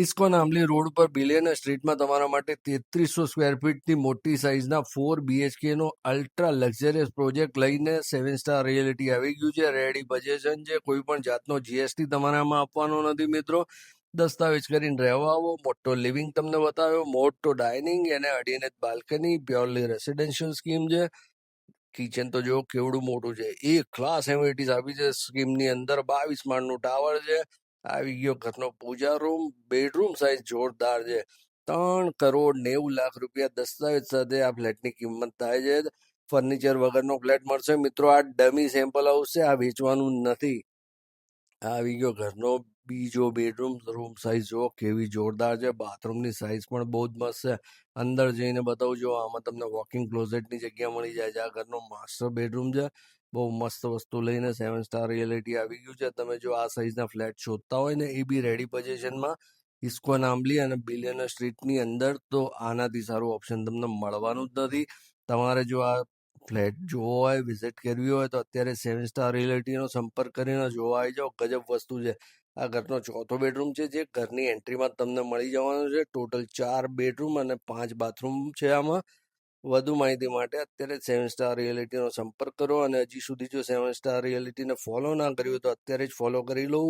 ISKCON આંબલી road પર billionaire સ્ટ્રીટમાં તમારા માટે 3300 સ્ક્વેર ફીટની મોટી સાઇઝના 4 BHK નો અલ્ટ્રા લક્ઝરિયસ પ્રોજેક્ટ લઈને 7 સ્ટાર રિયલિટી આવી ગયું છે. રેડી પોઝિશન છે. કોઈ પણ જાતનો GST તમારામાં આપવાનો નથી મિત્રો. દસ્તાવેજ કરીને રહેવા આવો. મોટો લિવિંગ તમને બતાવ્યો, મોટો ડાઇનિંગ અને અડીને બાલ્કની. પ્યોરલી રેસિડેન્શિયલ સ્કીમ છે. કિચન તો જો કેવડું મોટું છે. એક ક્લાસ એમિનિટીઝ આપી છે સ્કીમની અંદર. 22 માળનું ટાવર છે. આવી ગયો ઘરનો પૂજા રૂમ. બેડરૂમ સાઇઝ જોરદાર છે. 3,90,00,000 દસ્તાવેજ સાથે આ ફ્લેટની કિંમત થાય છે. ફર્નિચર વગરનો ફ્લેટ મળશે મિત્રો. આ ડમી સેમ્પલ હાઉસ છે, આ વેચવાનું નથી. આવી ગયો ઘરનો બીજો બેડરૂમ. રૂમ સાઇઝ જો કેવી જોરદાર છે. બાથરૂમની સાઇઝ પણ બહુ જ મસ્ત છે. અંદર જઈને બતાવું જો, આમાં તમને વોકિંગ ક્લોઝેટની જગ્યા મળી જાય છે. આ ઘરનો માસ્ટર બેડરૂમ છે. બહુ મસ્ત વસ્તુ લઈને 7 સ્ટાર રિયલિટી આવી ગયું છે. તમે જો આ સાઇઝના ફ્લેટ શોધતા હોય ને, એ બી રેડી પોઝિશનમાં ઇસ્કોન આંબલી અને બિલિયનર સ્ટ્રીટની અંદર, તો આનાથી સારું ઓપ્શન તમને મળવાનું જ નથી. તમારે જો આ ફ્લેટ જોવો હોય, વિઝિટ કરવી હોય, તો અત્યારે 7 સ્ટાર રિયલિટીનો સંપર્ક કરીને જોવા આવી જાઓ. ગજબ વસ્તુ છે. આ ઘરનો ચોથો બેડરૂમ છે, જે ઘરની એન્ટ્રીમાં તમને મળી જવાનો છે. ટોટલ 4 બેડરૂમ અને 5 બાથરૂમ છે આમાં. વધુ માહિતી માટે અત્યારે 7 સ્ટાર રિયલિટીનો સંપર્ક કરો. અને હજી સુધી જો 7 સ્ટાર રિયલિટીને ફોલો ના કર્યું તો અત્યારે જ ફોલો કરી લો.